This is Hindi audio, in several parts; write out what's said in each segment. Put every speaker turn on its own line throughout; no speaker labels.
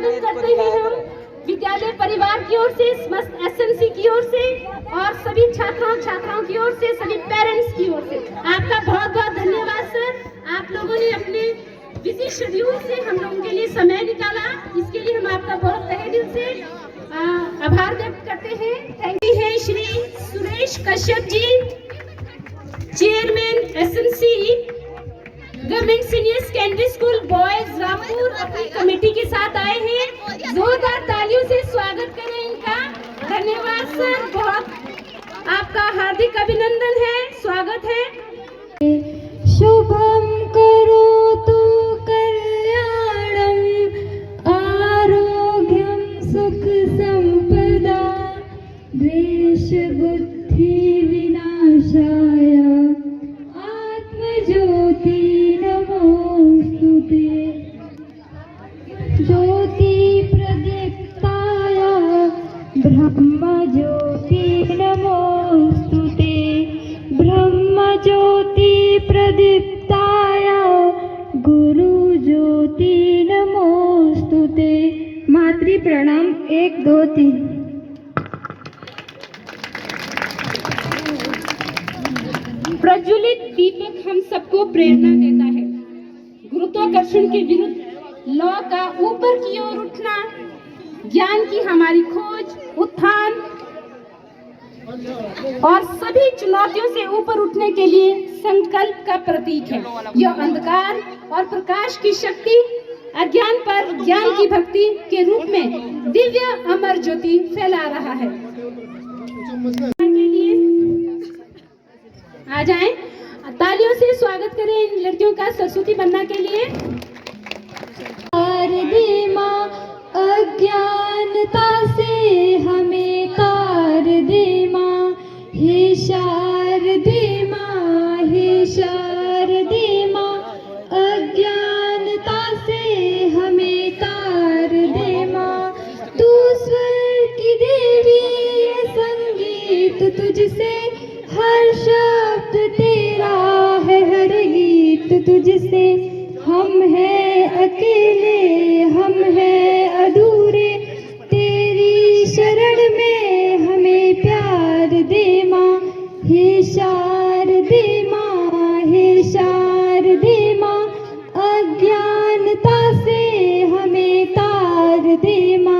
स्वागत करते हैं हम विद्यालय परिवार की ओर से, समस्त एसएमसी की ओर से और सभी छात्राओं की ओर से, सभी पेरेंट्स की ओर से आपका बहुत बहुत धन्यवाद सर। आप लोगों ने अपने बिजी शेड्यूल से हम लोगों के लिए समय निकाला, इसके लिए हम आपका बहुत तहे दिल से आभार व्यक्त करते हैं। थैंक यू है Shri Suresh Kashyap ji, chairman SMC government senior secondary school boys Rampur अपनी कमेटी के साथ आए हैं। जोरदार तालियों से स्वागत करें इनका। धन्यवाद सर, बहुत आपका हार्दिक अभिनंदन है, स्वागत है।
शुभम करोतु कल्याणम आरोग्यम सुख संपदा द्वेष बुद्धि विनाशाय आत्मज्योति नमोस्तुते ज्योति प्रदीप्ताय ब्रह्म ज्योति नमोस्तुते ब्रह्म ज्योति प्रदीप्ताय गुरु ज्योति नमोस्तुते। मातृ प्रणाम 1 2 3।
प्रज्वलित दीपक हम सबको प्रेरणा देता है। गुरुत्वाकर्षण के विरुद्ध लौ का ऊपर की ओर उठना, ज्ञान की हमारी खोज, उत्थान और सभी चुनौतियों से ऊपर उठने के लिए संकल्प का प्रतीक है। यह अंधकार और प्रकाश की शक्ति, अज्ञान पर ज्ञान की भक्ति के रूप में दिव्य अमर ज्योति फैला रहा है। आ जाएं, तालियों से स्वागत करें इन लड़कियों का सरस्वती बनना के लिए।
दे माँ अज्ञानता से हमें तार दे माँ, हे शारदे माँ, हे शारदे माँ अज्ञानता से हमें तार दे माँ। तू स्वर की देवी है, संगीत तुझसे हर शब्द तेरा है, हर गीत तुझसे। हम हैं अकेले, हम हैं अधूरे, तेरी शरण में हमें प्यार दे माँ, हे शारदे माँ, हे शारदे माँ अज्ञानता से हमें तार दे माँ।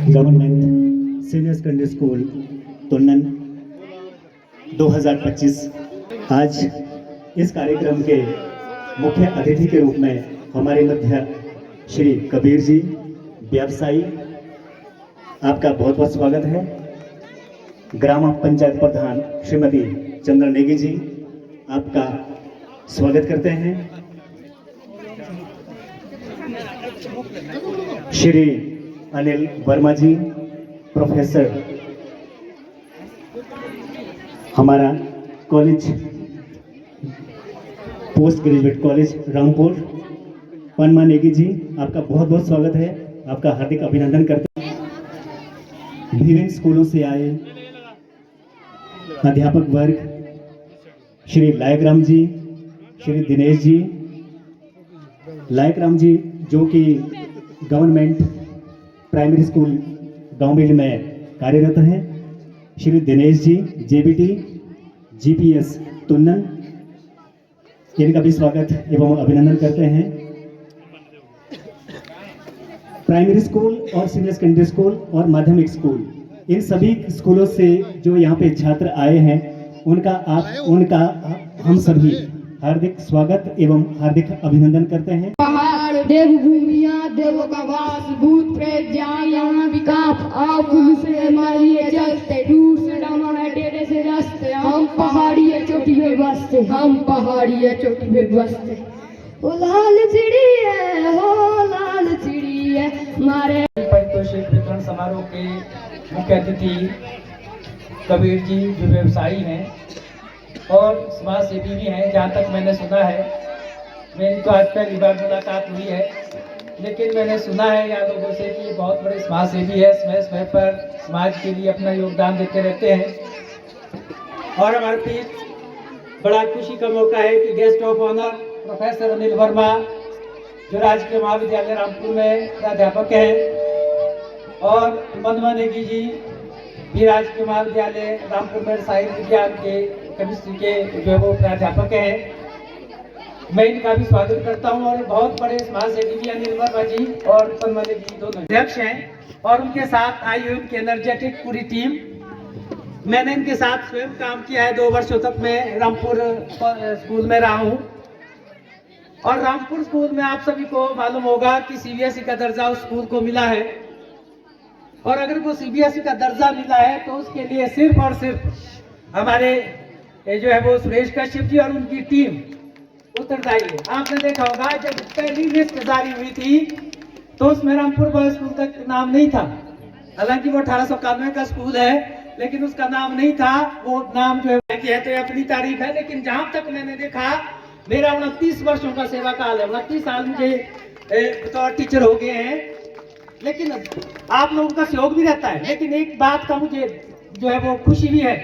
Government senior secondary school Tunnan 2025। आज इस कार्यक्रम के मुख्य अतिथि के रूप में हमारे मध्य श्री कबीर जी व्यवसायी, आपका बहुत बहुत स्वागत है। ग्राम पंचायत प्रधान श्रीमती चंद्र नेगी जी, आपका स्वागत करते हैं। श्री अनिल वर्मा जी, प्रोफेसर, हमारा college post graduate college Rampur, Panma Negi ji, आपका बहुत बहुत स्वागत है, आपका हार्दिक अभिनंदन करते हैं। विभिन्न स्कूलों से आए अध्यापक वर्ग, श्री लायकराम जी, श्री दिनेश जी, लायकराम जी जो कि गवर्नमेंट प्राइमरी स्कूल गांवबिल में कार्यरत हैं, श्री दिनेश जी जेबीटी जीपीएस तुन्नन, इनका भी स्वागत एवं अभिनंदन करते हैं। प्राइमरी स्कूल और सीनियर सेकेंडरी स्कूल और माध्यमिक स्कूल, इन सभी स्कूलों से जो यहाँ पे छात्र आए हैं, उनका हम सभी हार्दिक स्वागत एवं हार्दिक अभिनंदन करते हैं।
देवभूमिया देवों का वास, भूत प्रेत जान यहाँ विकाप, आओ पुल से मारिए चलते, दूर से डामा है डेरे से रास्ते, हम पहाड़ी है चोटी पे बसते, हम पहाड़ी है चोटी पे बसते। ओ लाल चिड़ी है, हो लाल चिड़ी है मारे।
पारितोषिक वितरण समारोह के मुख्य अतिथि कबीर जी जो व्यवसायी हैं और समाज सेवी भी हैं। जहाँ तक मैंने सुना है, मेरी तो आज पहली बार मुलाकात हुई है, लेकिन मैंने सुना है यहाँ लोगों से कि ये बहुत बड़े समाज सेवी है, समय समय पर समाज के लिए अपना योगदान देते रहते हैं। और हमारे बीच बड़ा खुशी का मौका है कि guest of honour professor Anil Verma, जो राजकीय महाविद्यालय रामपुर में प्राध्यापक हैं, और मनवा नेगी जी भी राजकीय महाविद्यालय रामपुर में रसायन विज्ञान के केमिस्ट्री के जो है वो प्राध्यापक हैं। मैं इनका भी स्वागत करता हूं। और बहुत बड़े समाज सेवी भी अनिल वर्मा जी और पनवाले जी दोनों अध्यक्ष हैं, और उनके साथ आई हुई उनकी एनर्जेटिक पूरी टीम। मैंने इनके साथ स्वयं काम किया है, 2 वर्षों तक मैं रामपुर स्कूल में रहा हूं। और रामपुर स्कूल में आप सभी को मालूम होगा कि सीबीएसई का दर्जा उस स्कूल को मिला है, और अगर वो सीबीएसई का दर्जा मिला है तो उसके लिए सिर्फ और सिर्फ हमारे जो है वो सुरेश कश्यप जी और उनकी टीम उत्तरदायी है। आपने देखा होगा जब पहली लिस्ट जारी हुई थी तो उसमें रामपुर बॉयज स्कूल का नाम नहीं था। हालांकि वो 1891 का स्कूल है, लेकिन उसका नाम नहीं था। वो नाम जो है कि है तो अपनी तारीफ है, लेकिन जहां तक मैंने देखा, मेरा 29 वर्षों का सेवा काल है, 29 साल मुझे बतौर टीचर हो गए हैं। लेकिन आप लोगों का सहयोग भी रहता है। लेकिन एक बात का मुझे जो है वो खुशी भी है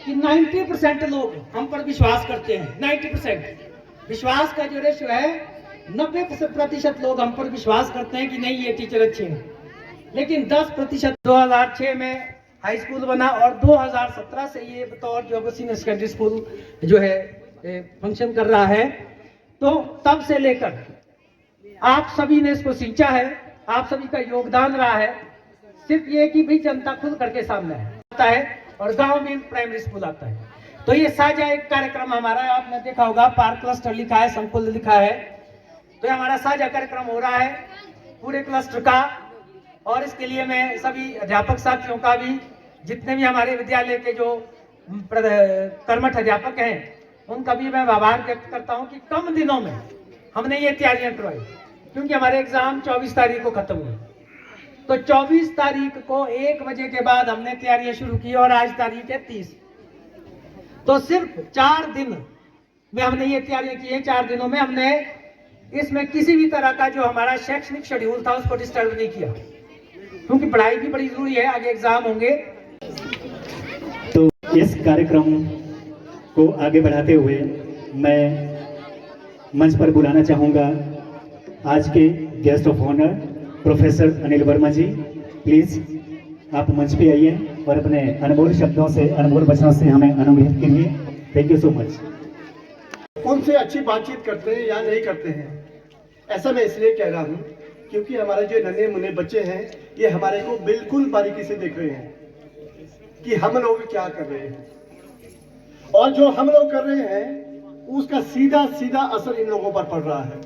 कि 90% लोग हम पर विश्वास करते हैं। 90% विश्वास का जो रेशो है, 90% लोग हम पर विश्वास करते हैं कि नहीं ये टीचर अच्छे हैं। लेकिन 10% 2006 में हाई स्कूल बना, और 2017 से ये बतौर जो सीनियर सेकेंडरी स्कूल जो है फंक्शन कर रहा है। तो तब से लेकर आप सभी ने इसको सींचा है, आप सभी का योगदान रहा है। सिर्फ ये कि भाई जनता खुद करके सामने आता है, और गांव में प्राइमरी स्कूल आता है। तो ये साझा एक कार्यक्रम हमारा है, आपने देखा होगा पार्क क्लस्टर लिखा है, संकुल लिखा है। तो ये हमारा साझा कार्यक्रम हो रहा है पूरे क्लस्टर का, और इसके लिए मैं सभी अध्यापक साथियों का भी, जितने भी हमारे विद्यालय के जो कर्मठ अध्यापक हैं, उनका भी मैं आभार व्यक्त करता हूं कि कम दिनों में हमने ये तैयारियां करवाई। क्योंकि हमारे एग्जाम 24 तारीख को खत्म हुए, तो 24 तारीख को 1 बजे के बाद हमने तैयारियां शुरू की, और आज तारीख है 30। तो सिर्फ 4 दिन में हमने ये तैयारियां की है। 4 दिनों में हमने इसमें किसी भी तरह का जो हमारा शैक्षणिक शेड्यूल था उसको डिस्टर्ब नहीं किया, क्योंकि पढ़ाई भी बड़ी जरूरी है, आगे एग्जाम होंगे।
तो इस कार्यक्रम को आगे बढ़ाते हुए मैं मंच पर बुलाना चाहूँगा आज के guest of honour professor Anil Verma ji. Please आप मंच पे आइए और अपने अनमोल शब्दों से, अनमोल वचनों से हमें अनुग्रहित कीजिए। Thank you so much.
उनसे अच्छी बातचीत करते हैं या नहीं करते हैं, ऐसा मैं इसलिए कह रहा हूँ क्योंकि हमारे जो नन्हे मुन्ने बच्चे हैं, ये हमारे को बिल्कुल बारीकी से देख रहे हैं कि हम लोग क्या कर रहे हैं, और जो हम लोग कर रहे हैं उसका सीधा सीधा असर इन लोगों पर पड़ रहा है।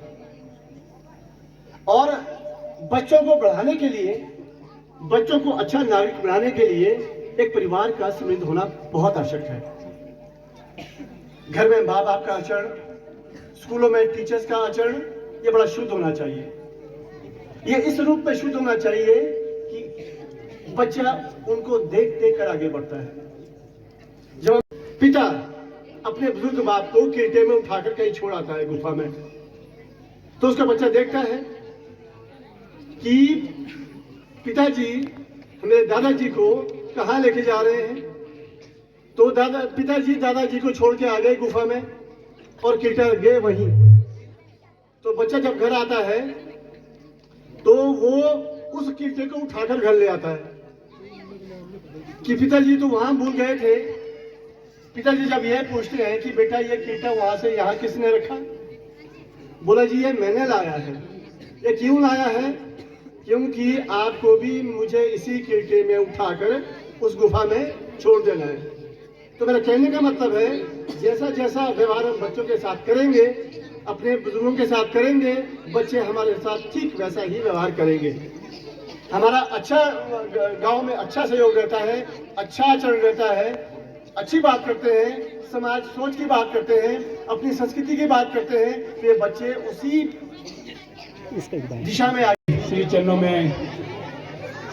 और बच्चों को बढ़ाने के लिए, बच्चों को अच्छा नागरिक बनाने के लिए एक परिवार का समृद्ध होना बहुत आवश्यक है। घर में माँ बाप का आचरण, स्कूलों में टीचर्स का आचरण, ये बड़ा शुद्ध होना चाहिए। ये इस रूप में शुद्ध होना चाहिए कि बच्चा उनको देख देख कर आगे बढ़ता है। जब पिता अपने बुजुर्ग बाप को कीर्ते में उठाकर कहीं छोड़ आता है गुफा में, तो उसका बच्चा देखता है कि पिताजी मेरे दादाजी को कहाँ लेके जा रहे हैं। तो पिताजी दादाजी को छोड़ के आ गए गुफा में, और कीर्ता गए वहीं। तो बच्चा जब घर आता है तो वो उस कीर्ते को उठाकर घर ले आता है कि पिताजी तो वहां भूल गए थे। पिताजी जब यह पूछते हैं कि बेटा ये कीर्ता वहां से यहाँ किसने रखा, बोला जी ये मैंने लाया है। ये क्यों लाया है? क्योंकि आपको भी मुझे इसी कीर्ते में उठाकर उस गुफा में छोड़ देना है। तो मेरा कहने का मतलब है, जैसा जैसा व्यवहार हम बच्चों के साथ करेंगे, अपने बुजुर्गों के साथ करेंगे, बच्चे हमारे साथ ठीक वैसा ही व्यवहार करेंगे। हमारा अच्छा गांव में अच्छा सहयोग रहता है, अच्छा आचरण रहता है, अच्छी बात करते हैं, समाज सोच की बात करते हैं, अपनी संस्कृति की बात करते हैं, तो ये बच्चे उसी दिशा में आगे।
श्री चरणों में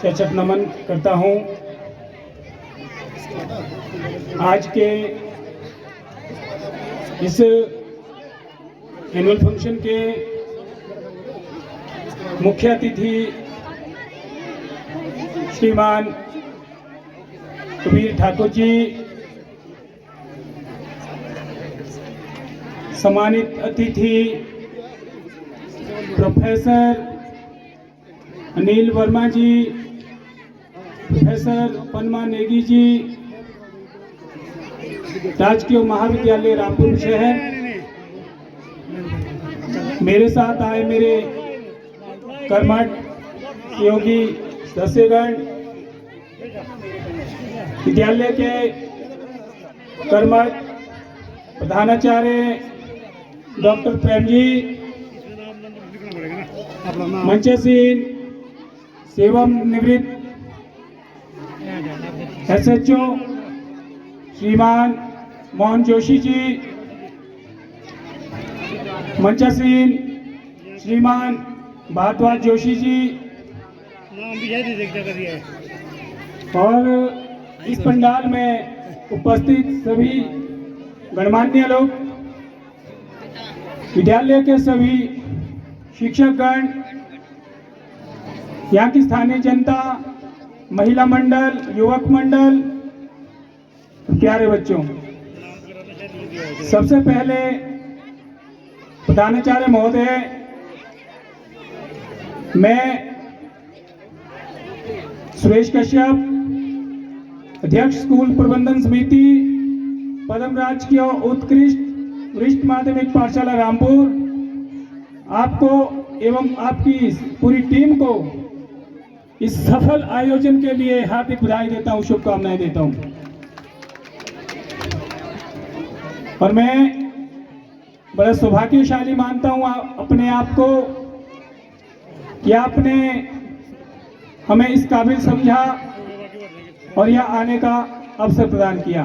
सचप नमन करता हूं। आज के इस एनुअल फंक्शन के मुख्य अतिथि श्रीमान कबीर ठाकुर जी, सम्मानित अतिथि प्रोफेसर अनिल वर्मा जी, प्रोफेसर पनमा नेगी जी, राजकीय महाविद्यालय रामपुर शहर, मेरे साथ आए मेरे कर्मठ सहयोगी सदस्यगण, विद्यालय के कर्मठ प्रधानाचार्य डॉक्टर प्रेम जी, मंचसीन सेवानिवृत्त SHO श्रीमान मोहन जोशी जी, मंचसीन श्रीमान भारद्वाज जोशी जी, और इस पंडाल में उपस्थित सभी गणमान्य लोग, विद्यालय के सभी शिक्षकगण, यहाँ की स्थानीय जनता, महिला मंडल, युवक मंडल, प्यारे बच्चों, सबसे पहले प्रधानाचार्य महोदय, मैं सुरेश कश्यप, अध्यक्ष स्कूल प्रबंधन समिति पदम राजकीय उत्कृष्ट वरिष्ठ माध्यमिक पाठशाला रामपुर, आपको एवं आपकी पूरी टीम को इस सफल आयोजन के लिए हार्दिक बधाई देता हूं, शुभकामनाएं देता हूं। और मैं बड़ा सौभाग्यशाली मानता हूं अपने आप को कि आपने हमें इस काबिल समझा और यहाँ आने का अवसर प्रदान किया।